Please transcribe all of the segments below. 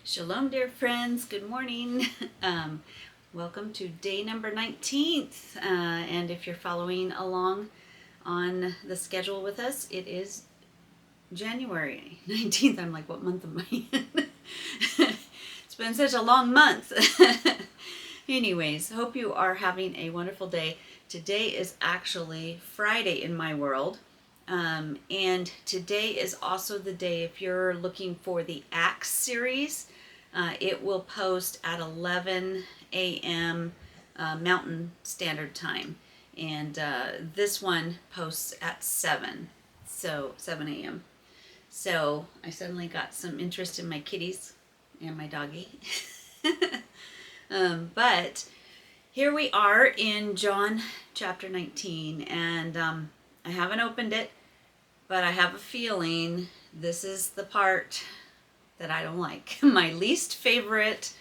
Shalom, dear friends. Good morning. Welcome to day number 19th. And if you're following along on the schedule with us, it is January 19th. I'm like, what month am I in? It's been such a long month. Anyways, hope you are having a wonderful day. Today is actually Friday in my world. And today is also the day, if you're looking for the Acts series, it will post at 11 a.m. Mountain Standard Time. And this one posts at 7 a.m. So I suddenly got some interest in my kitties and my doggy. But here we are in John chapter 19, and I haven't opened it, but I have a feeling this is the part that I don't like. My least favorite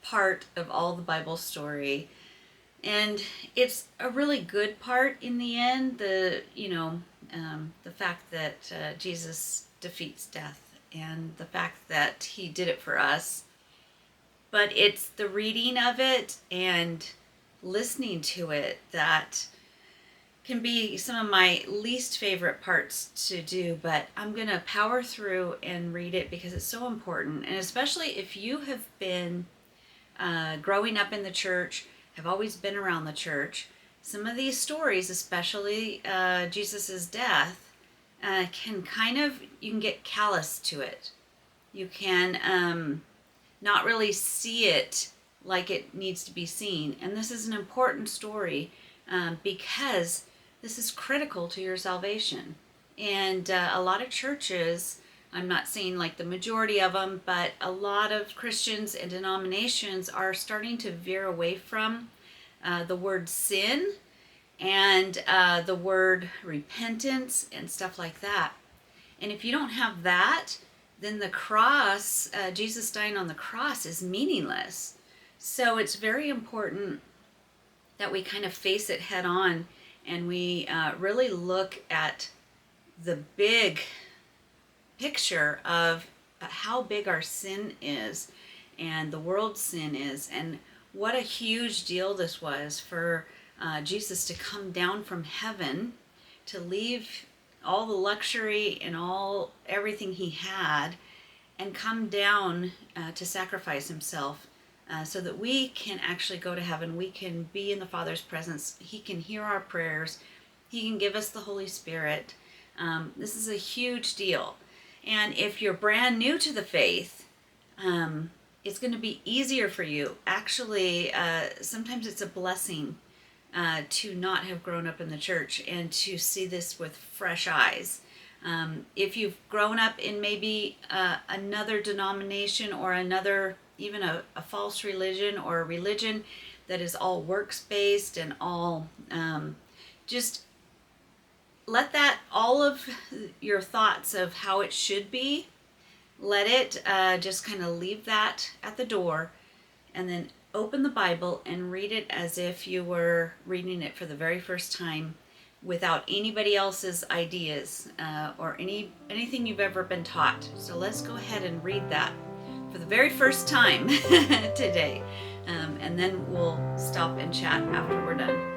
part of all the Bible story. And it's a really good part in the end, the fact that Jesus defeats death and the fact that he did it for us. But it's the reading of it and listening to it that can be some of my least favorite parts to do, but I'm going to power through and read it because it's so important. And especially if you have been growing up in the church, have always been around the church, some of these stories, especially Jesus's death, you can get callous to it. You can not really see it like it needs to be seen. And this is an important story because this is critical to your salvation. And a lot of churches, I'm not saying like the majority of them, but a lot of Christians and denominations are starting to veer away from the word sin and the word repentance and stuff like that. And if you don't have that, then the cross, Jesus dying on the cross, is meaningless. So it's very important that we kind of face it head on and we really look at the big picture of how big our sin is and the world's sin is, and what a huge deal this was for Jesus to come down from heaven, to leave all the luxury and everything he had and come down to sacrifice himself so that we can actually go to heaven. We can be in the Father's presence. He can hear our prayers. He can give us the Holy Spirit. This is a huge deal. And if you're brand new to the faith, it's going to be easier for you. Actually, sometimes it's a blessing to not have grown up in the church and to see this with fresh eyes. If you've grown up in maybe another denomination or even a false religion or a religion that is all works-based and all just let all of your thoughts of how it should be, let it just kind of leave that at the door, and then open the Bible and read it as if you were reading it for the very first time, without anybody else's ideas or anything you've ever been taught. So let's go ahead and read that for the very first time today, and then we'll stop and chat after we're done.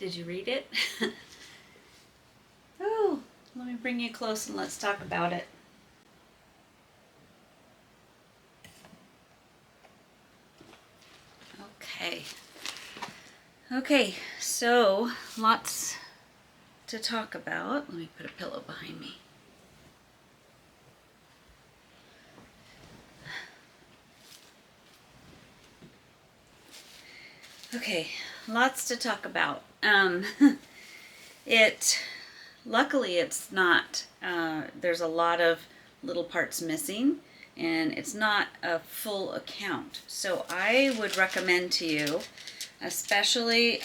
Did you read it? Oh, let me bring you close and let's talk about it. Okay, so lots to talk about. Let me put a pillow behind me. Okay, lots to talk about. Luckily it's not, there's a lot of little parts missing, and it's not a full account. So I would recommend to you, especially,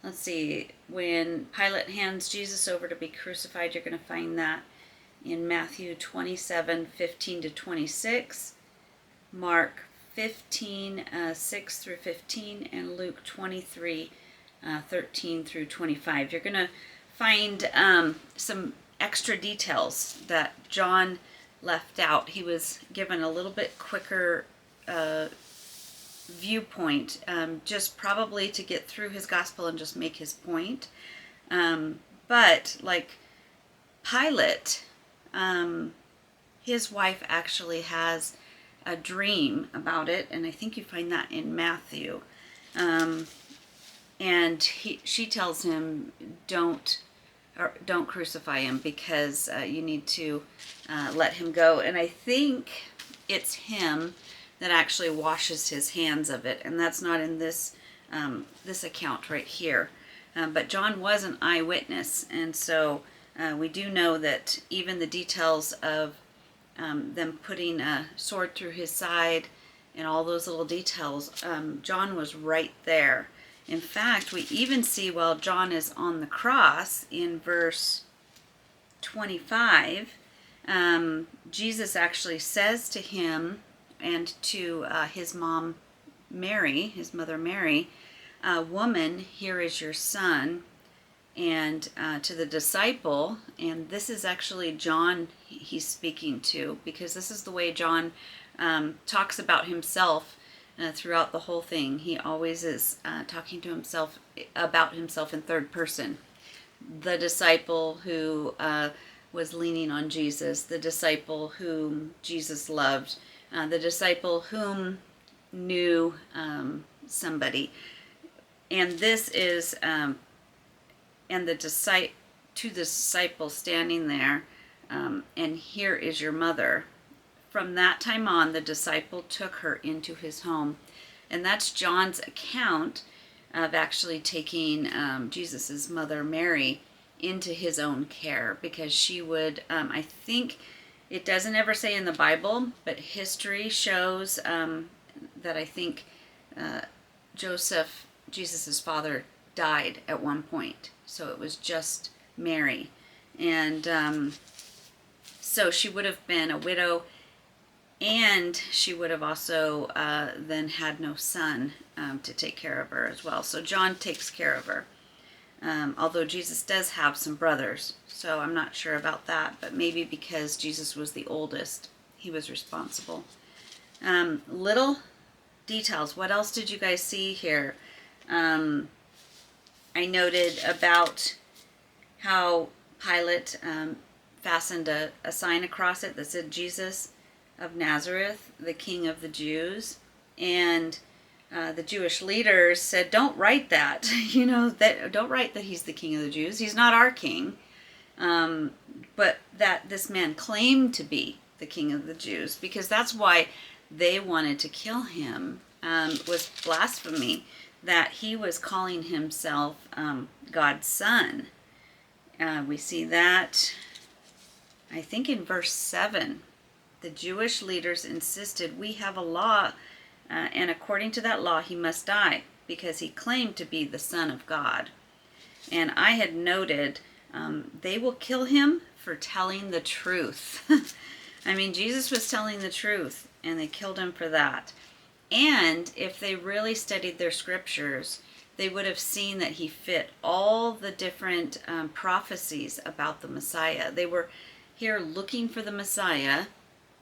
let's see, when Pilate hands Jesus over to be crucified, you're going to find that in Matthew 27:15-26, Mark 15, 6 through 15, and Luke 23, 13 through 25. You're going to find some extra details that John left out. He was given a little bit quicker viewpoint, just probably to get through his gospel and just make his point. But like Pilate, his wife actually has a dream about it, and I think you find that in Matthew. And she tells him, don't crucify him, because you need to let him go. And I think it's him that actually washes his hands of it, and that's not in this this account right here. But John was an eyewitness, and so we do know that even the details of them putting a sword through his side and all those little details, John was right there. In fact, we even see while John is on the cross in verse 25, Jesus actually says to him and to his mom Mary, his mother Mary, "Woman, here is your son." And to the disciple, and this is actually John he's speaking to, because this is the way John talks about himself throughout the whole thing. He always is talking to himself about himself in third person. The disciple who was leaning on Jesus, the disciple whom Jesus loved, the disciple whom knew somebody. And this is, and the disciple standing there, and here is your mother. From that time on, the disciple took her into his home. And that's John's account of actually taking Jesus's mother Mary into his own care, because she would, I think, it doesn't ever say in the Bible, but history shows that I think Joseph, Jesus's father, died at one point. So it was just Mary. And so she would have been a widow, and she would have also then had no son to take care of her as well. So John takes care of her. Although Jesus does have some brothers, so I'm not sure about that, but maybe because Jesus was the oldest, he was responsible. Little details. What else did you guys see here? I noted about how Pilate fastened a sign across it that said Jesus of Nazareth, the King of the Jews, and the Jewish leaders said, don't write that, don't write that he's the King of the Jews. He's not our king. But that this man claimed to be the King of the Jews, because that's why they wanted to kill him, was blasphemy, that he was calling himself God's son. We see that, I think, in verse 7. The Jewish leaders insisted, we have a law, and according to that law he must die, because he claimed to be the Son of God. And I had noted, they will kill him for telling the truth. I mean, Jesus was telling the truth, and they killed him for that. And if they really studied their scriptures, they would have seen that he fit all the different prophecies about the Messiah. They were here looking for the Messiah,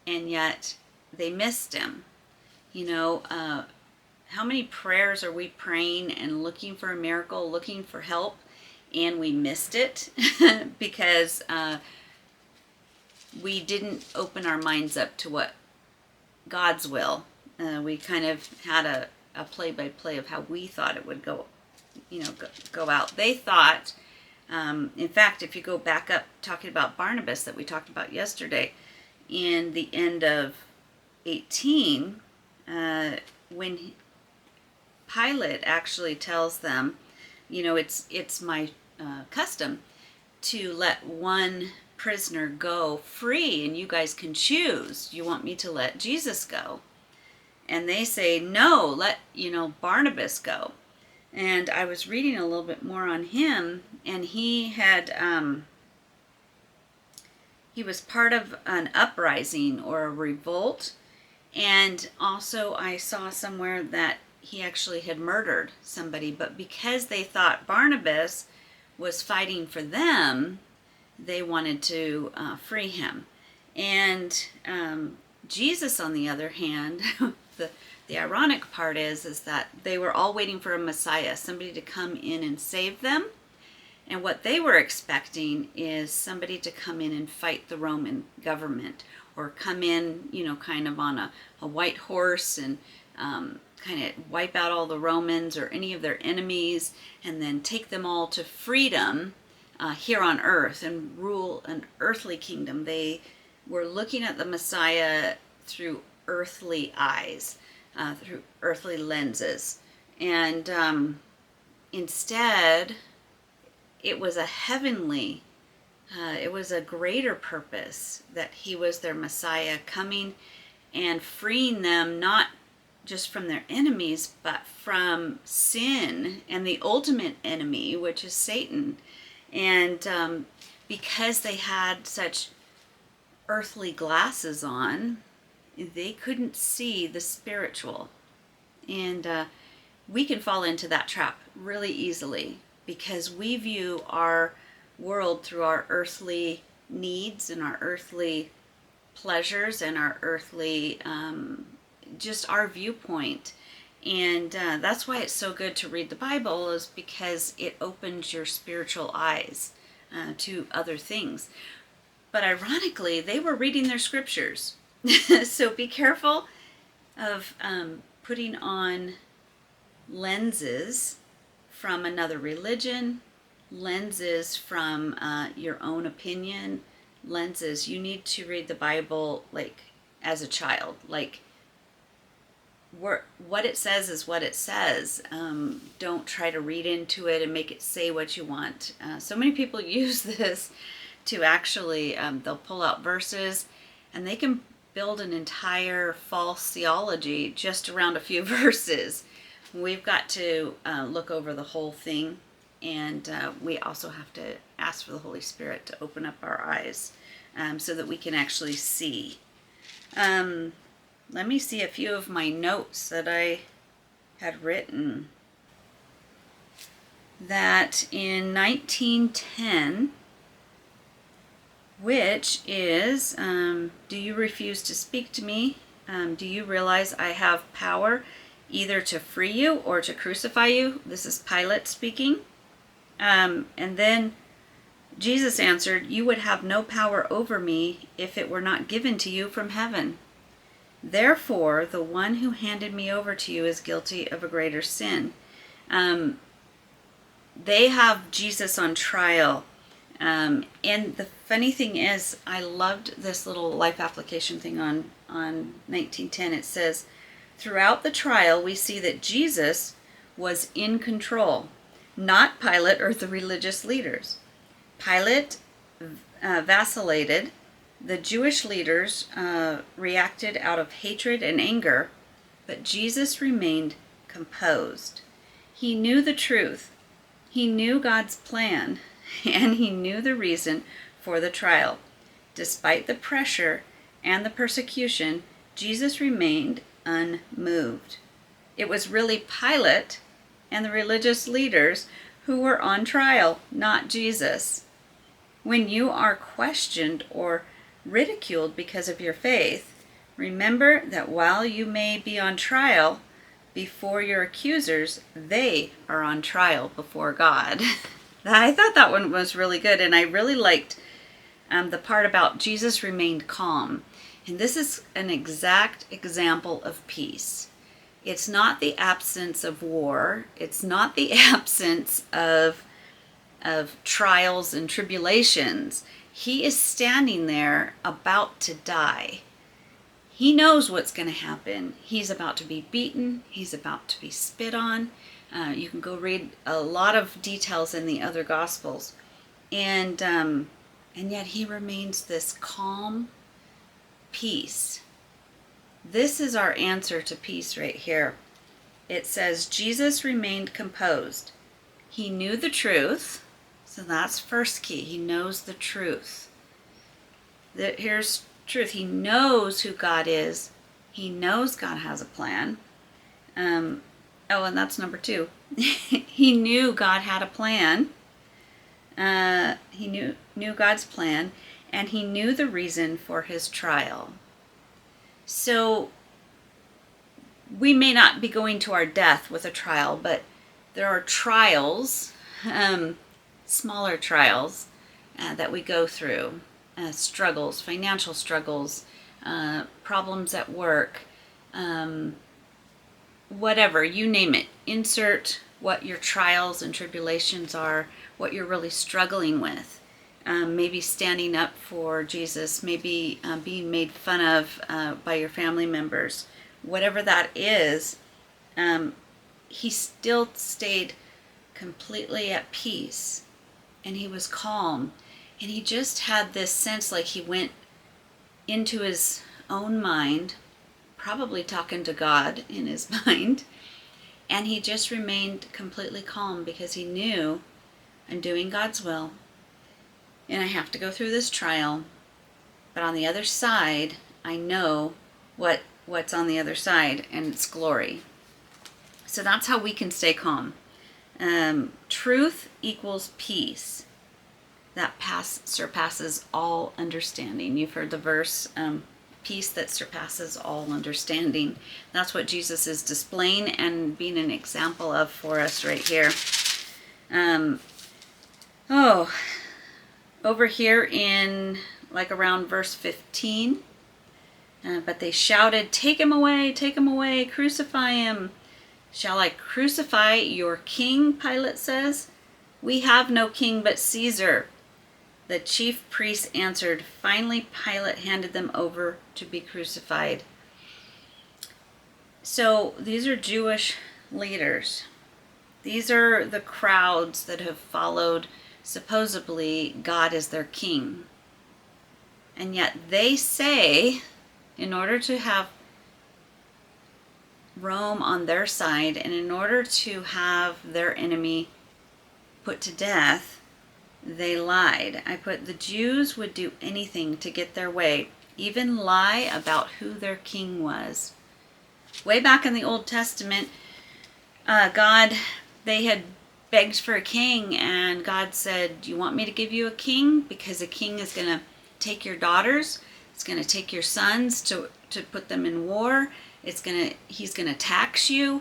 and yet they missed him. how many prayers are we praying and looking for a miracle, looking for help, and we missed it because we didn't open our minds up to what God's will. We kind of had a play-by-play of how we thought it would go, go out. They thought, in fact, if you go back up talking about Barnabas that we talked about yesterday, in the end of 18, when Pilate actually tells them, it's my custom to let one prisoner go free and you guys can choose. You want me to let Jesus go? And they say, no, let, Barnabas go. And I was reading a little bit more on him, and he had, he was part of an uprising or a revolt. And also I saw somewhere that he actually had murdered somebody, but because they thought Barnabas was fighting for them, they wanted to free him. And Jesus, on the other hand, the ironic part is that they were all waiting for a Messiah, somebody to come in and save them. And what they were expecting is somebody to come in and fight the Roman government, or come in, kind of on a white horse and kind of wipe out all the Romans or any of their enemies, and then take them all to freedom here on earth and rule an earthly kingdom. They were looking at the Messiah through earthly eyes, through earthly lenses. And instead, it was a heavenly, it was a greater purpose that he was their Messiah, coming and freeing them, not just from their enemies, but from sin and the ultimate enemy, which is Satan. And because they had such earthly glasses on, they couldn't see the spiritual. And we can fall into that trap really easily because we view our world through our earthly needs and our earthly pleasures and our earthly, just our viewpoint. And that's why it's so good to read the Bible, is because it opens your spiritual eyes to other things. But ironically, they were reading their scriptures. So be careful of putting on lenses from another religion, lenses from your own opinion, lenses. You need to read the Bible like as a child, like what it says is what it says. Don't try to read into it and make it say what you want. So many people use this to actually, they'll pull out verses and they can build an entire false theology just around a few verses. We've got to look over the whole thing, and we also have to ask for the Holy Spirit to open up our eyes so that we can actually see. Let me see a few of my notes that I had written. That in 1910, which is, do you refuse to speak to me? Do you realize I have power either to free you or to crucify you? This is Pilate speaking. And then Jesus answered, you would have no power over me if it were not given to you from heaven. Therefore, the one who handed me over to you is guilty of a greater sin. They have Jesus on trial. And the funny thing is, I loved this little life application thing on 1910. It says, throughout the trial, we see that Jesus was in control, not Pilate or the religious leaders. Pilate vacillated. The Jewish leaders reacted out of hatred and anger, but Jesus remained composed. He knew the truth. He knew God's plan, and he knew the reason for the trial. Despite the pressure and the persecution, Jesus remained unmoved. It was really Pilate and the religious leaders who were on trial, not Jesus. When you are questioned or ridiculed because of your faith, remember that while you may be on trial, before your accusers, they are on trial before God. I thought that one was really good, and I really liked the part about Jesus remained calm. And this is an exact example of peace. It's not the absence of war. It's not the absence of trials and tribulations. He is standing there about to die. He knows what's going to happen. He's about to be beaten. He's about to be spit on. You can go read a lot of details in the other Gospels. And yet he remains this calm peace. This is our answer to peace right here. It says, Jesus remained composed. He knew the truth. So that's first key. He knows the truth. Here's truth. He knows who God is. He knows God has a plan. And that's number 2. He knew God had a plan. He knew God's plan, and he knew the reason for his trial. So we may not be going to our death with a trial, but there are trials, smaller trials that we go through, struggles, financial struggles, problems at work, whatever, you name it. Insert what your trials and tribulations are, what you're really struggling with. Maybe standing up for Jesus, maybe being made fun of by your family members. Whatever that is, he still stayed completely at peace, and he was calm, and he just had this sense like he went into his own mind, probably talking to God in his mind, and he just remained completely calm because he knew, I'm doing God's will, and I have to go through this trial, but on the other side, I know what's on the other side, and it's glory. So that's how we can stay calm. Truth equals peace. That surpasses all understanding. You've heard the verse, peace that surpasses all understanding. That's what Jesus is displaying and being an example of for us right here. Over here in like around verse 15, but they shouted, take him away, crucify him. Shall I crucify your king? Pilate says. We have no king but Caesar. The chief priests answered. Finally, Pilate handed them over to be crucified. So these are Jewish leaders. These are the crowds that have followed, supposedly, God as their king. And yet they say, in order to have Rome on their side, and in order to have their enemy put to death, they lied. I put, the Jews would do anything to get their way, even lie about who their king was. Way back in the Old Testament, they had begged for a king, and God said, do you want me to give you a king? Because a king is going to take your daughters, it's going to take your sons to put them in war, he's going to tax you.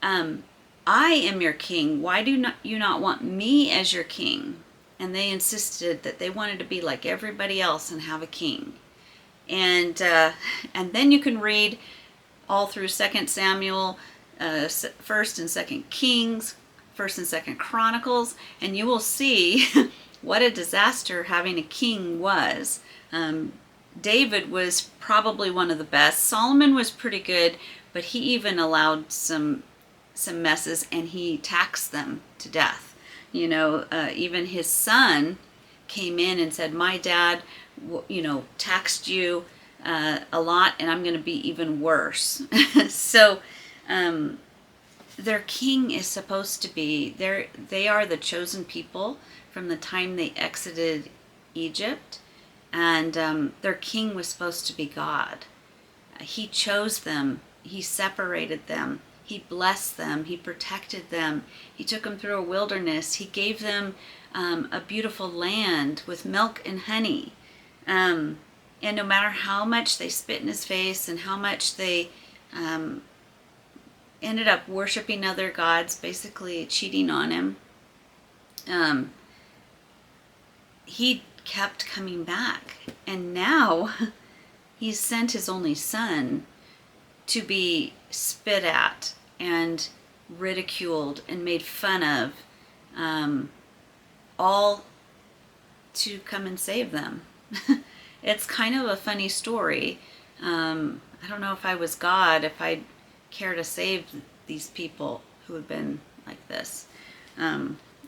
I am your king. Why do you not want me as your king? And they insisted that they wanted to be like everybody else and have a king. And then you can read all through 2 Samuel, 1st and 2nd Kings, 1st and 2nd Chronicles, and you will see what a disaster having a king was. David was probably one of the best. Solomon was pretty good, but he even allowed some messes, and he taxed them to death. Even his son came in and said, my dad, taxed you a lot, and I'm going to be even worse. So their king is supposed to be, they are the chosen people from the time they exited Egypt. And their king was supposed to be God. He chose them. He separated them. He blessed them. He protected them. He took them through a wilderness. He gave them a beautiful land with milk and honey. And no matter how much they spit in his face and how much they ended up worshiping other gods, basically cheating on him, he kept coming back. And now he's sent his only son to be spit at and ridiculed and made fun of, all to come and save them. It's kind of a funny story. I don't know if I was God, if I'd care to save these people who have been like this.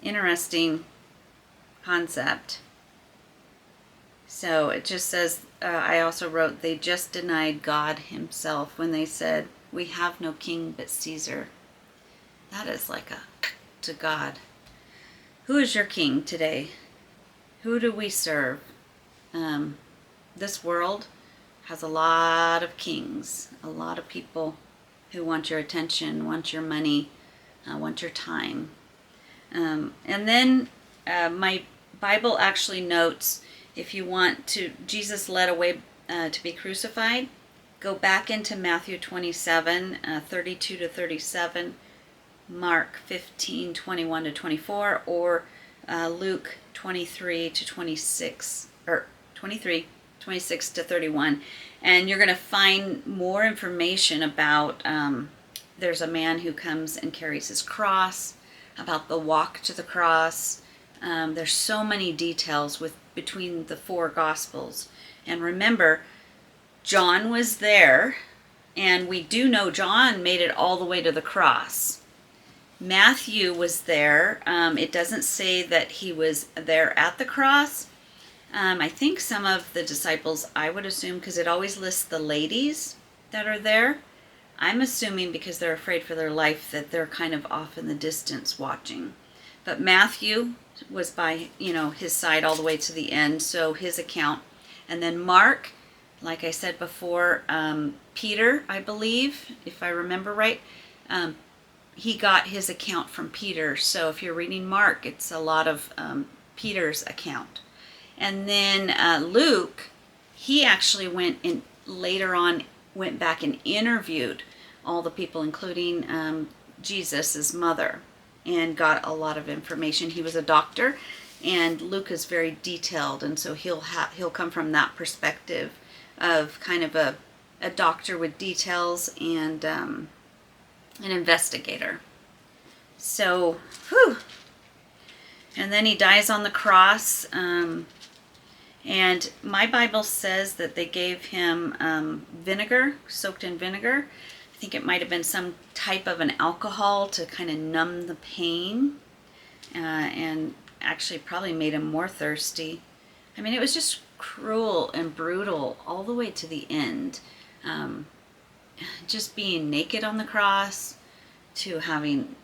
Interesting concept. So it just says, I also wrote, they just denied God himself when they said, we have no king but Caesar. That is like to God. Who is your king today? Who do we serve? This world has a lot of kings, a lot of people who want your attention, want your money, want your time. And then my Bible actually notes, if you want to, Jesus led away to be crucified, go back into Matthew 27, 32 to 37, Mark 15, 21 to 24, or Luke 23 to 26, or 23, 26 to 31. And you're going to find more information about, there's a man who comes and carries his cross, about the walk to the cross. There's so many details between the four Gospels. And remember, John was there, and we do know John made it all the way to the cross. Matthew was there. It doesn't say that he was there at the cross. I think some of the disciples, I would assume, because it always lists the ladies that are there, I'm assuming because they're afraid for their life that they're kind of off in the distance watching. But Matthew was by, his side all the way to the end, so his account. And then Mark, like I said before, Peter, I believe, if I remember right, he got his account from Peter. So if you're reading Mark, it's a lot of Peter's account. And then Luke, he actually went back and interviewed all the people, including Jesus' mother, and got a lot of information. He was a doctor, and Luke is very detailed, and so he'll come from that perspective of kind of a doctor with details and an investigator. So, whew. And then he dies on the cross. And my Bible says that they gave him vinegar, soaked in vinegar. I think it might have been some type of an alcohol to kind of numb the pain, and actually probably made him more thirsty. I mean, it was just cruel and brutal all the way to the end. Just being naked on the cross, to having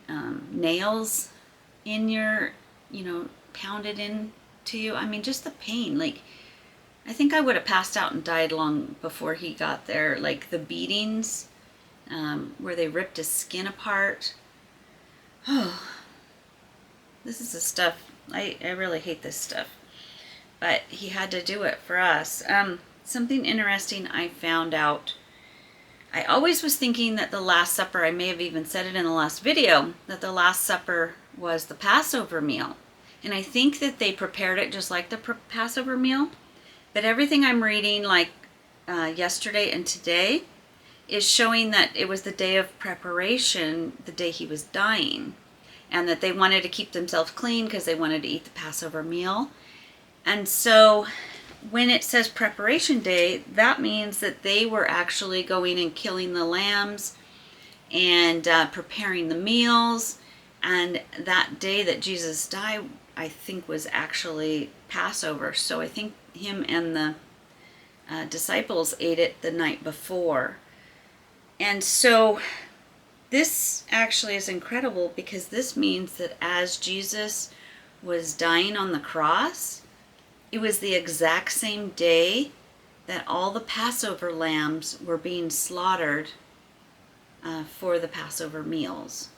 nails in your, pounded into you. I mean, just the pain. Like, I think I would have passed out and died long before he got there. Like the beatings, where they ripped his skin apart. Oh, this is the stuff. I really hate this stuff. But he had to do it for us. Something interesting I found out. I always was thinking that the Last Supper, I may have even said it in the last video, that the Last Supper was the Passover meal. And I think that they prepared it just like the Passover meal. But everything I'm reading, like yesterday and today, is showing that it was the day of preparation, the day he was dying. And that they wanted to keep themselves clean because they wanted to eat the Passover meal. And so when it says preparation day, that means that they were actually going and killing the lambs and preparing the meals. And that day that Jesus died, I think, was actually Passover. So I think him and the disciples ate it the night before. And so this actually is incredible, because this means that as Jesus was dying on the cross, it was the exact same day that all the Passover lambs were being slaughtered for the Passover meals.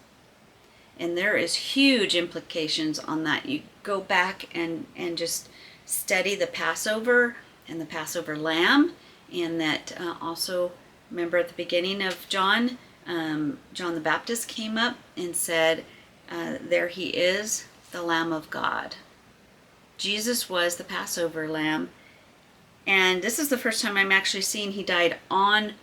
And there is huge implications on that. You go back and just study the Passover and the Passover lamb, and that also, remember at the beginning of John, John the Baptist came up and said, there he is, the Lamb of God. Jesus was the Passover lamb. And this is the first time I'm actually seeing he died on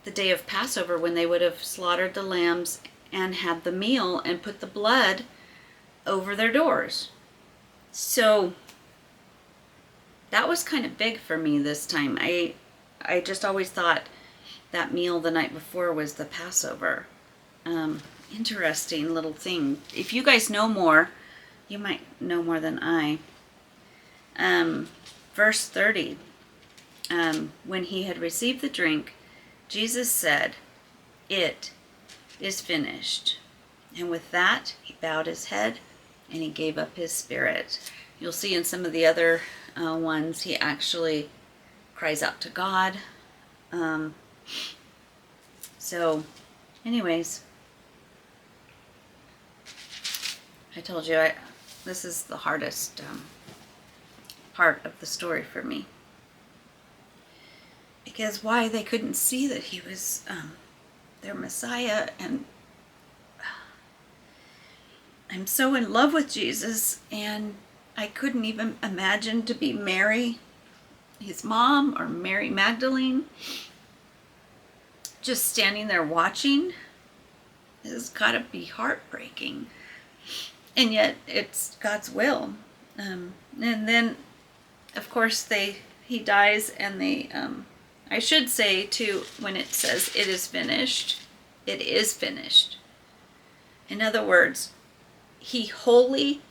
the day of Passover, when they would have slaughtered the lambs and had the meal and put the blood over their doors. So that was kind of big for me this time. I just always thought that meal the night before was the Passover. Interesting little thing. If you guys know more, you might know more than I. Verse 30. When he had received the drink, Jesus said, "It is finished." And with that, he bowed his head and he gave up his spirit. You'll see in some of the other ones, he actually cries out to God. So, anyways, I told you, this is the hardest part of the story for me. Because why they couldn't see that he was their Messiah, and I'm so in love with Jesus, and I couldn't even imagine to be Mary, his mom, or Mary Magdalene, just standing there watching. This has got to be heartbreaking, and yet it's God's will. And then, of course, he dies, and they. I should say, too, when it says it is finished, it is finished. In other words, he wholly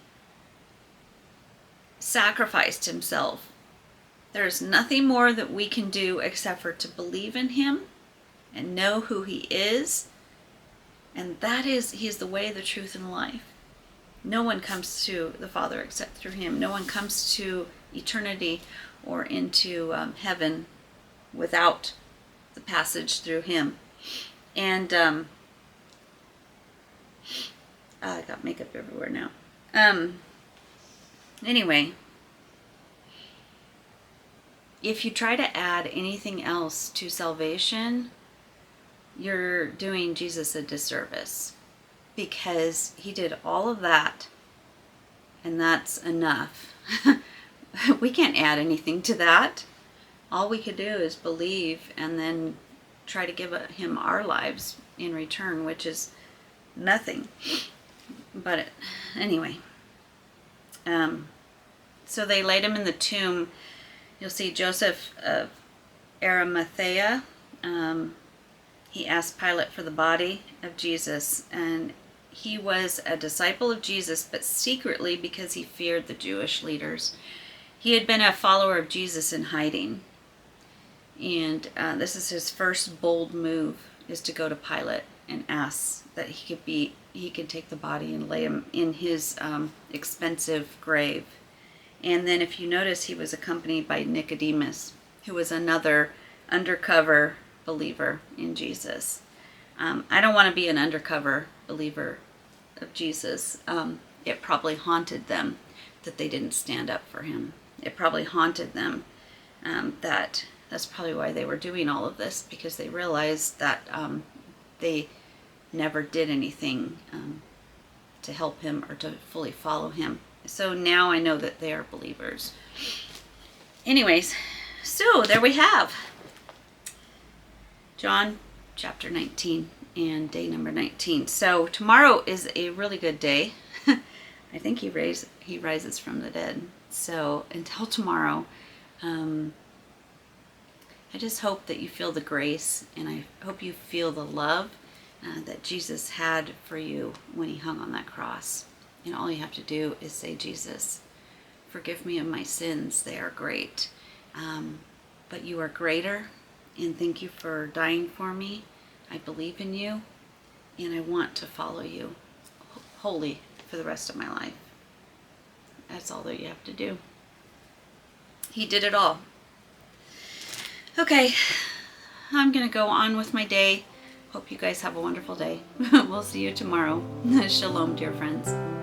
sacrificed himself. There's nothing more that we can do except for to believe in him and know who he is. And that is, he is the way, the truth, and the life. No one comes to the Father except through him. No one comes to eternity or into heaven without the passage through him. And I got makeup everywhere now. Anyway, if you try to add anything else to salvation, you're doing Jesus a disservice, because he did all of that, and that's enough. We can't add anything to that. All we could do is believe and then try to give him our lives in return, which is nothing. But anyway, so they laid him in the tomb. You'll see Joseph of Arimathea. He asked Pilate for the body of Jesus, and he was a disciple of Jesus, but secretly, because he feared the Jewish leaders. He had been a follower of Jesus in hiding. And this is his first bold move, is to go to Pilate and ask that he could take the body and lay him in his expensive grave. And then if you notice, he was accompanied by Nicodemus, who was another undercover believer in Jesus. I don't want to be an undercover believer of Jesus. It probably haunted them that they didn't stand up for him. It probably haunted them that's probably why they were doing all of this, because they realized that they never did anything to help him or to fully follow him. So now I know that they are believers. Anyways, so there we have John chapter 19 and day number 19. So tomorrow is a really good day. I think he rises from the dead. So until tomorrow, I just hope that you feel the grace, and I hope you feel the love that Jesus had for you when he hung on that cross. And all you have to do is say, "Jesus, forgive me of my sins. They are great. But you are greater, and thank you for dying for me. I believe in you, and I want to follow you wholly for the rest of my life." That's all that you have to do. He did it all. Okay, I'm going to go on with my day. Hope you guys have a wonderful day. We'll see you tomorrow. Shalom, dear friends.